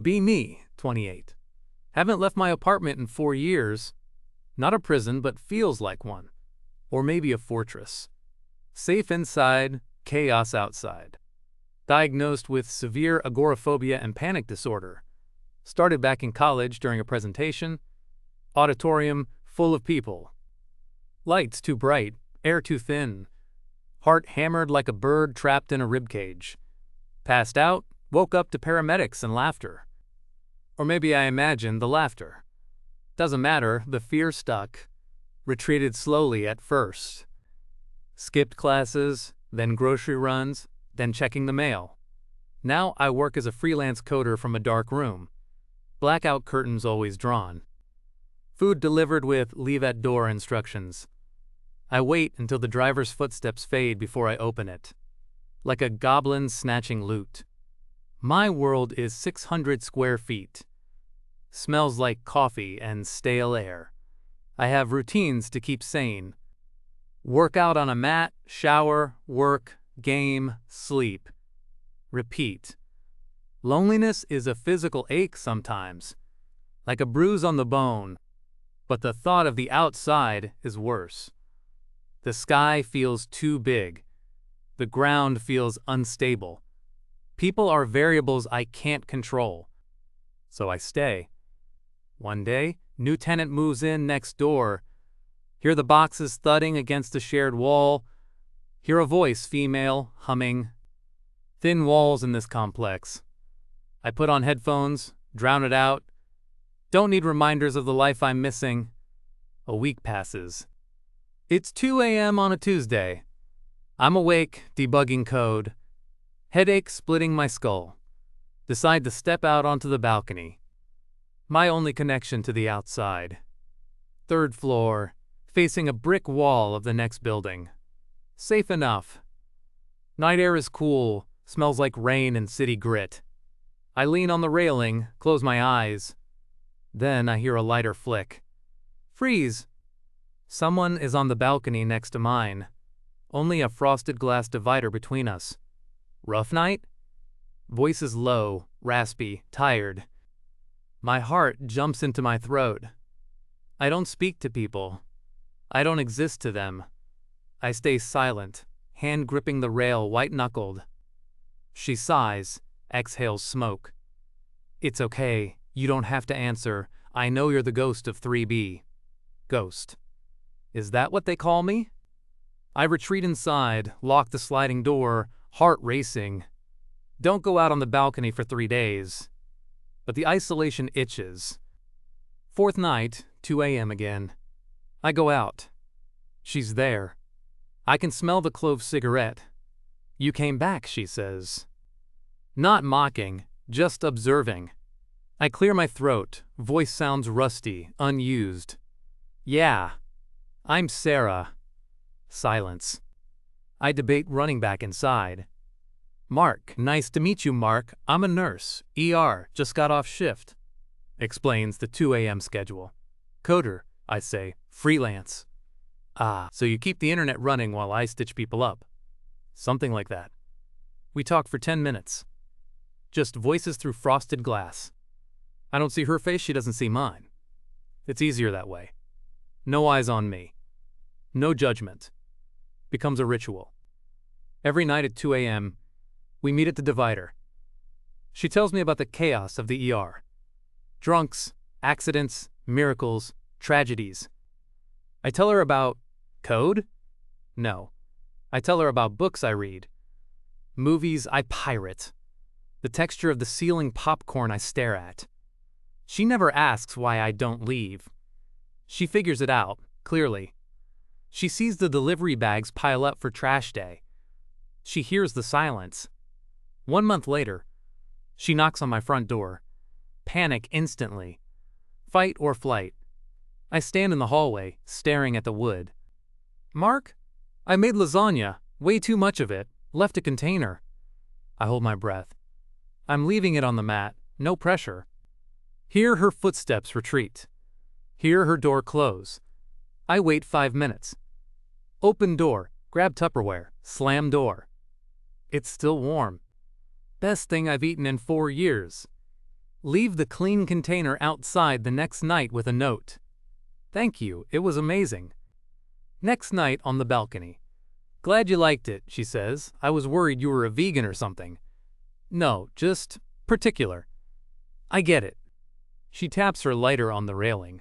Be me, 28. Haven't left my apartment in 4 years. Not a prison, but feels like one. Or maybe a fortress. Safe inside, chaos outside. Diagnosed with severe agoraphobia and panic disorder. Started back in college during a presentation. Auditorium full of people. Lights too bright, air too thin. Heart hammered like a bird trapped in a ribcage. Passed out, woke up to paramedics and laughter. Or maybe I imagined the laughter. Doesn't matter, the fear stuck. Retreated slowly at first. Skipped classes, then grocery runs, then checking the mail. Now I work as a freelance coder from a dark room. Blackout curtains always drawn. Food delivered with leave at door instructions. I wait until the driver's footsteps fade before I open it. Like a goblin snatching loot. My world is 600 square feet. Smells like coffee and stale air. I have routines to keep sane. Work out on a mat, shower, work, game, sleep. Repeat. Loneliness is a physical ache sometimes, like a bruise on the bone, but the thought of the outside is worse. The sky feels too big. The ground feels unstable. People are variables I can't control. So I stay. One day, new tenant moves in next door. Hear the boxes thudding against the shared wall. Hear a voice, female, humming. Thin walls in this complex. I put on headphones, drown it out. Don't need reminders of the life I'm missing. A week passes. It's 2 a.m. on a Tuesday. I'm awake, debugging code. Headache splitting my skull. Decide to step out onto the balcony. My only connection to the outside. 3rd floor, facing a brick wall of the next building. Safe enough. Night air is cool, smells like rain and city grit. I lean on the railing, close my eyes. Then I hear a lighter flick. Freeze! Someone is on the balcony next to mine. Only a frosted glass divider between us. Rough night? Voice is low, raspy, tired. My heart jumps into my throat. I don't speak to people. I don't exist to them. I stay silent, hand gripping the rail white-knuckled. She sighs, exhales smoke. It's okay, you don't have to answer. I know you're the ghost of 3B. Ghost. Is that what they call me? I retreat inside, lock the sliding door, heart racing. Don't go out on the balcony for 3 days. But the isolation itches. 4th night, 2 a.m. again. I go out. She's there. I can smell the clove cigarette. You came back, she says. Not mocking, just observing. I clear my throat, voice sounds rusty, unused. Yeah, I'm Sarah. Silence. I debate running back inside. Mark, nice to meet you, Mark. I'm a nurse. ER, just got off shift. Explains the 2 a.m. schedule. Coder, I say, freelance. Ah, so you keep the internet running while I stitch people up. Something like that. We talk for 10 minutes. Just voices through frosted glass. I don't see her face, she doesn't see mine. It's easier that way. No eyes on me. No judgment. Becomes a ritual. Every night at 2 a.m., we meet at the divider. She tells me about the chaos of the ER. Drunks, accidents, miracles, tragedies. I tell her about code? No. I tell her about books I read. Movies I pirate. The texture of the ceiling popcorn I stare at. She never asks why I don't leave. She figures it out, clearly. She sees the delivery bags pile up for trash day. She hears the silence. 1 month later, she knocks on my front door. Panic instantly. Fight or flight. I stand in the hallway, staring at the wood. Mark? I made lasagna, way too much of it, left a container. I hold my breath. I'm leaving it on the mat, no pressure. Hear her footsteps retreat. Hear her door close. I wait 5 minutes. Open door, grab Tupperware, slam door. It's still warm. Best thing I've eaten in 4 years. Leave the clean container outside the next night with a note. Thank you, it was amazing. Next night on the balcony. Glad you liked it, she says. I was worried you were a vegan or something. No, just particular. I get it. She taps her lighter on the railing.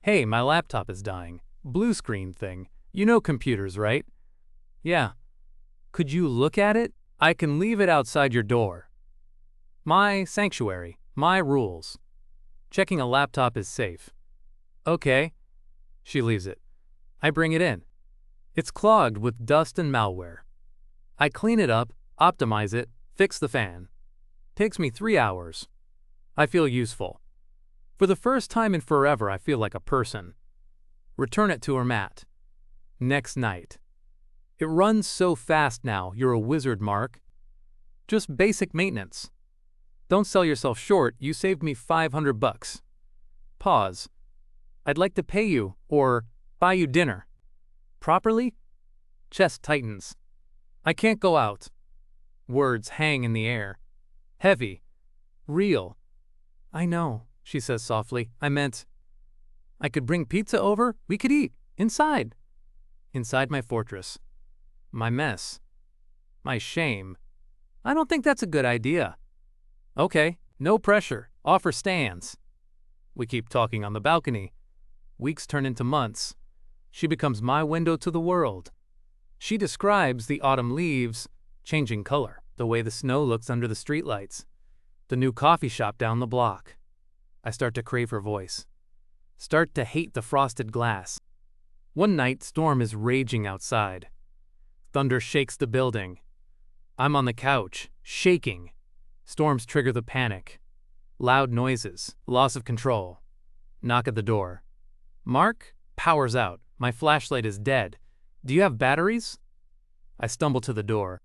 Hey, my laptop is dying. Blue screen thing. You know computers, right? Yeah. Could you look at it? I can leave it outside your door. My sanctuary. My rules. Checking a laptop is safe. Okay. She leaves it. I bring it in. It's clogged with dust and malware. I clean it up, optimize it, fix the fan. Takes me 3 hours. I feel useful. For the first time in forever, I feel like a person. Return it to her mat. Next night. It runs so fast now, you're a wizard, Mark. Just basic maintenance. Don't sell yourself short, you saved me $500. Pause. I'd like to pay you, or buy you dinner. Properly? Chest tightens. I can't go out. Words hang in the air. Heavy. Real. I know, she says softly. I meant, I could bring pizza over, we could eat, inside. Inside my fortress. My mess. My shame. I don't think that's a good idea. Okay, no pressure. Offer stands. We keep talking on the balcony. Weeks turn into months. She becomes my window to the world. She describes the autumn leaves changing color, the way the snow looks under the streetlights, the new coffee shop down the block. I start to crave her voice. Start to hate the frosted glass. One night, storm is raging outside. Thunder shakes the building. I'm on the couch, shaking. Storms trigger the panic. Loud noises, loss of control. Knock at the door. Mark? Power's out. My flashlight is dead. Do you have batteries? I stumble to the door.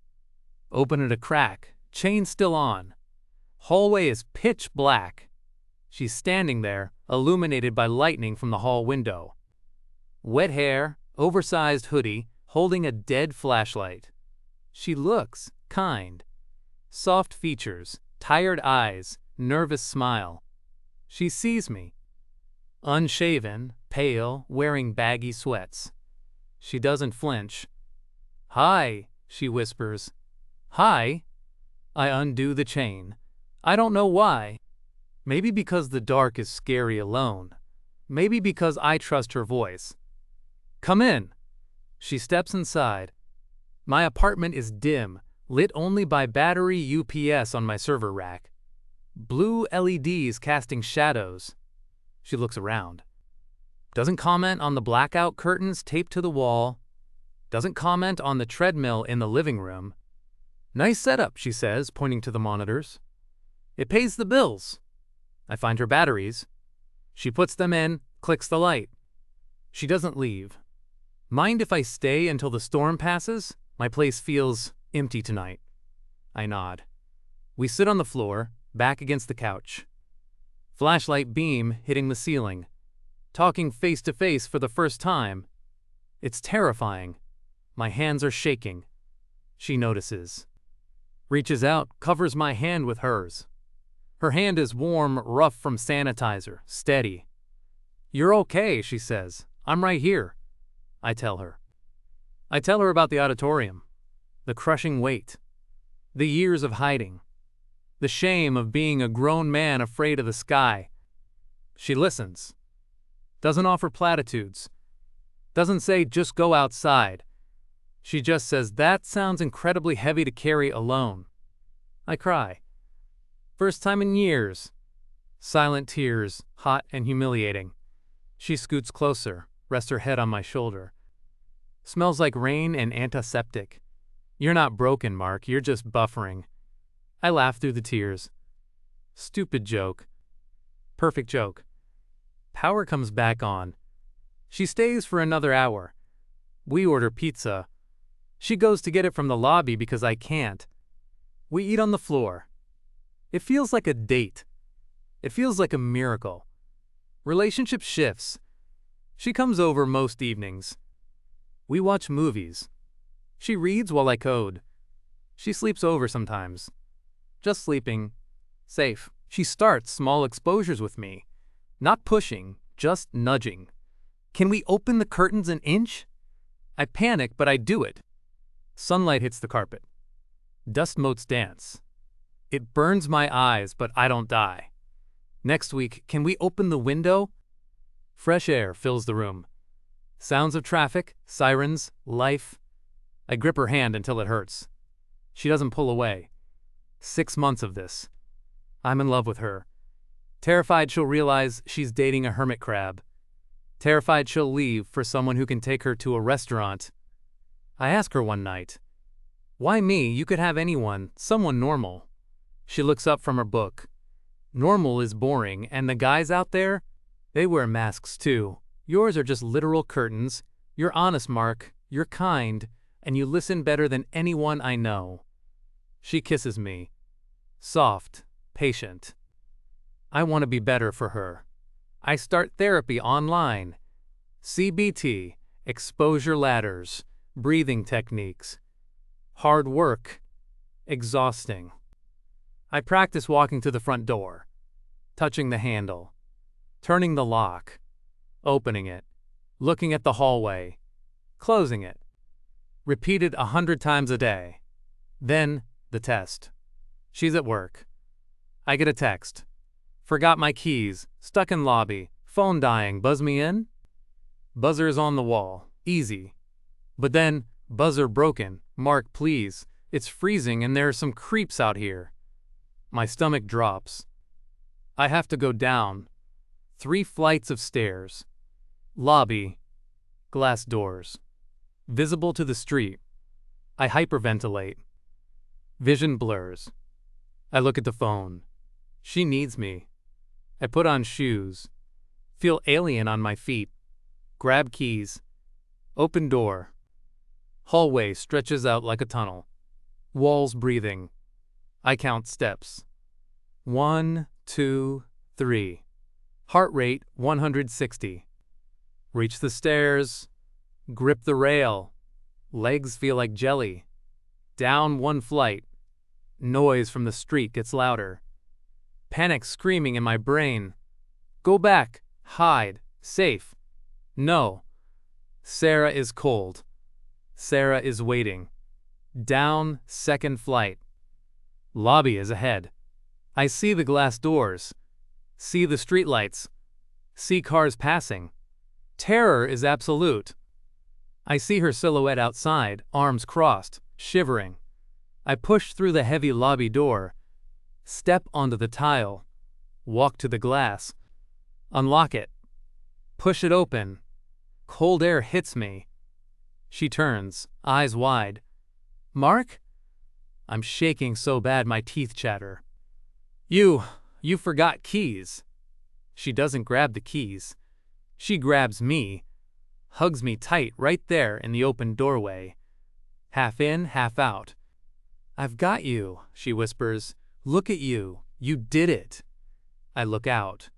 Open it a crack. Chain still on. Hallway is pitch black. She's standing there, illuminated by lightning from the hall window. Wet hair, oversized hoodie, holding a dead flashlight. She looks kind. Soft features, tired eyes, nervous smile. She sees me. Unshaven, pale, wearing baggy sweats. She doesn't flinch. Hi, she whispers. Hi. I undo the chain. I don't know why. Maybe because the dark is scary alone. Maybe because I trust her voice. Come in. She steps inside. My apartment is dim, lit only by battery UPS on my server rack. Blue LEDs casting shadows. She looks around. Doesn't comment on the blackout curtains taped to the wall. Doesn't comment on the treadmill in the living room. Nice setup, she says, pointing to the monitors. It pays the bills. I find her batteries. She puts them in, clicks the light. She doesn't leave. Mind if I stay until the storm passes? My place feels empty tonight. I nod. We sit on the floor, back against the couch. Flashlight beam hitting the ceiling. Talking face to face for the first time. It's terrifying. My hands are shaking. She notices. Reaches out, covers my hand with hers. Her hand is warm, rough from sanitizer, steady. You're okay, she says. I'm right here. I tell her. I tell her about the auditorium. The crushing weight. The years of hiding. The shame of being a grown man afraid of the sky. She listens. Doesn't offer platitudes. Doesn't say, just go outside. She just says, that sounds incredibly heavy to carry alone. I cry. First time in years. Silent tears, hot and humiliating. She scoots closer, rests her head on my shoulder. Smells like rain and antiseptic. You're not broken, Mark, you're just buffering. I laugh through the tears. Stupid joke. Perfect joke. Power comes back on. She stays for another hour. We order pizza. She goes to get it from the lobby because I can't. We eat on the floor. It feels like a date. It feels like a miracle. Relationship shifts. She comes over most evenings. We watch movies. She reads while I code. She sleeps over sometimes. Just sleeping. Safe. She starts small exposures with me. Not pushing, just nudging. Can we open the curtains an inch? I panic, but I do it. Sunlight hits the carpet. Dust motes dance. It burns my eyes, but I don't die. Next week, can we open the window? Fresh air fills the room. Sounds of traffic, sirens, life. I grip her hand until it hurts. She doesn't pull away. 6 months of this. I'm in love with her. Terrified she'll realize she's dating a hermit crab. Terrified she'll leave for someone who can take her to a restaurant. I ask her one night, "Why me? You could have anyone, someone normal." She looks up from her book. Normal is boring, and the guys out there, they wear masks too. Yours are just literal curtains. You're honest, Mark. You're kind, and you listen better than anyone I know. She kisses me. Soft, patient. I want to be better for her. I start therapy online. CBT, exposure ladders, breathing techniques. Hard work. Exhausting. I practice walking to the front door, touching the handle, turning the lock, opening it, looking at the hallway, closing it. Repeated 100 times a day. Then, the test. She's at work. I get a text. Forgot my keys, stuck in lobby, phone dying, buzz me in? Buzzer is on the wall, easy. But then, buzzer broken, Mark please, it's freezing and there are some creeps out here. My stomach drops. I have to go down. 3 flights of stairs. Lobby. Glass doors. Visible to the street. I hyperventilate. Vision blurs. I look at the phone. She needs me. I put on shoes. Feel alien on my feet. Grab keys. Open door. Hallway stretches out like a tunnel. Walls breathing. I count steps. 1, 2, 3. Heart rate 160. Reach the stairs. Grip the rail. Legs feel like jelly. Down 1 flight. Noise from the street gets louder. Panic screaming in my brain. Go back. Hide. Safe. No. Sarah is cold. Sarah is waiting. Down 2nd flight. Lobby is ahead. I see the glass doors. See the streetlights. See cars passing. Terror is absolute. I see her silhouette outside, arms crossed, shivering. I push through the heavy lobby door. Step onto the tile. Walk to the glass. Unlock it. Push it open. Cold air hits me. She turns, eyes wide. Mark? I'm shaking so bad my teeth chatter. You forgot keys. She doesn't grab the keys. She grabs me, hugs me tight right there in the open doorway. Half in, half out. I've got you, she whispers. Look at you. You did it. I look out.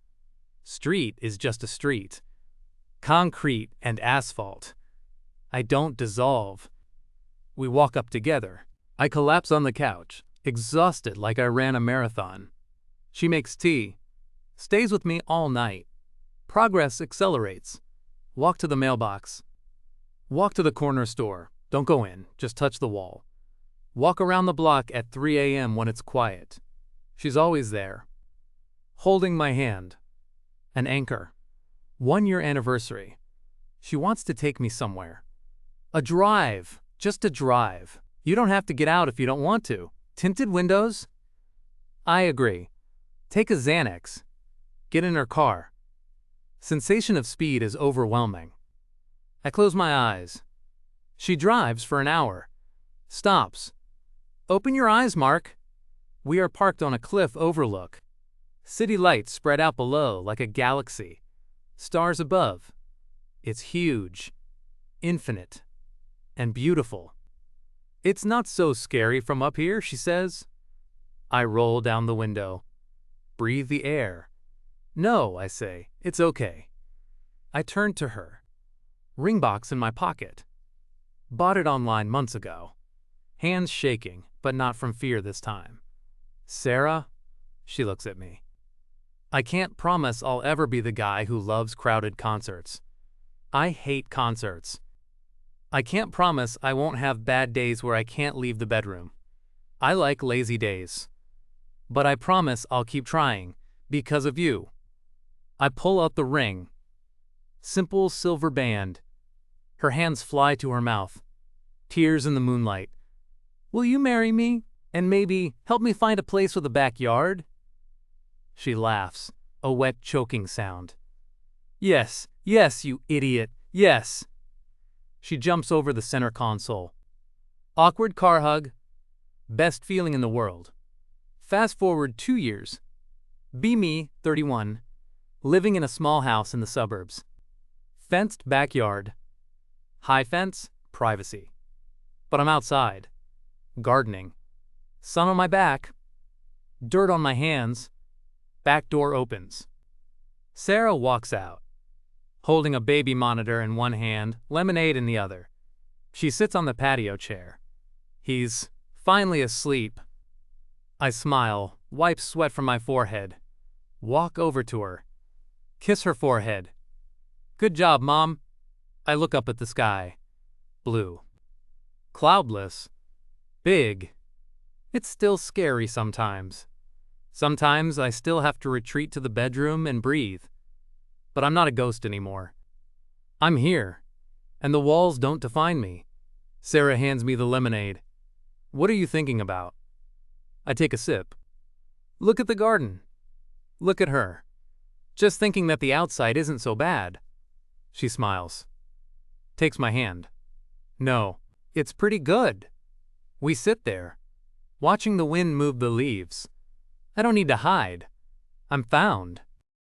Street is just a street. Concrete and asphalt. I don't dissolve. We walk up together. I collapse on the couch, exhausted like I ran a marathon. She makes tea. Stays with me all night. Progress accelerates. Walk to the mailbox. Walk to the corner store. Don't go in, just touch the wall. Walk around the block at 3 a.m. when it's quiet. She's always there. Holding my hand. An anchor. 1-year anniversary. She wants to take me somewhere. A drive. Just a drive. You don't have to get out if you don't want to. Tinted windows? I agree. Take a Xanax. Get in her car. Sensation of speed is overwhelming. I close my eyes. She drives for an hour. Stops. Open your eyes, Mark. We are parked on a cliff overlook. City lights spread out below like a galaxy. Stars above. It's huge, infinite, and beautiful. It's not so scary from up here, she says. I roll down the window. Breathe the air. No, I say, it's okay. I turn to her. Ring box in my pocket. Bought it online months ago. Hands shaking, but not from fear this time. Sarah? She looks at me. I can't promise I'll ever be the guy who loves crowded concerts. I hate concerts. I can't promise I won't have bad days where I can't leave the bedroom. I like lazy days. But I promise I'll keep trying, because of you. I pull out the ring. Simple silver band. Her hands fly to her mouth. Tears in the moonlight. Will you marry me? And maybe help me find a place with a backyard? She laughs, a wet choking sound. Yes, yes, you idiot, yes. She jumps over the center console. Awkward car hug. Best feeling in the world. Fast forward 2 years. Be me, 31, living in a small house in the suburbs. Fenced backyard. High fence, privacy. But I'm outside. Gardening. Sun on my back. Dirt on my hands. Back door opens. Sarah walks out, holding a baby monitor in one hand, lemonade in the other. She sits on the patio chair. He's finally asleep. I smile, wipe sweat from my forehead, walk over to her, kiss her forehead. Good job, Mom. I look up at the sky. Blue. Cloudless. Big. It's still scary sometimes. Sometimes I still have to retreat to the bedroom and breathe. But I'm not a ghost anymore. I'm here, and the walls don't define me. Sarah hands me the lemonade. What are you thinking about? I take a sip. Look at the garden. Look at her. Just thinking that the outside isn't so bad. She smiles. Takes my hand. No, it's pretty good. We sit there, watching the wind move the leaves. I don't need to hide. I'm found.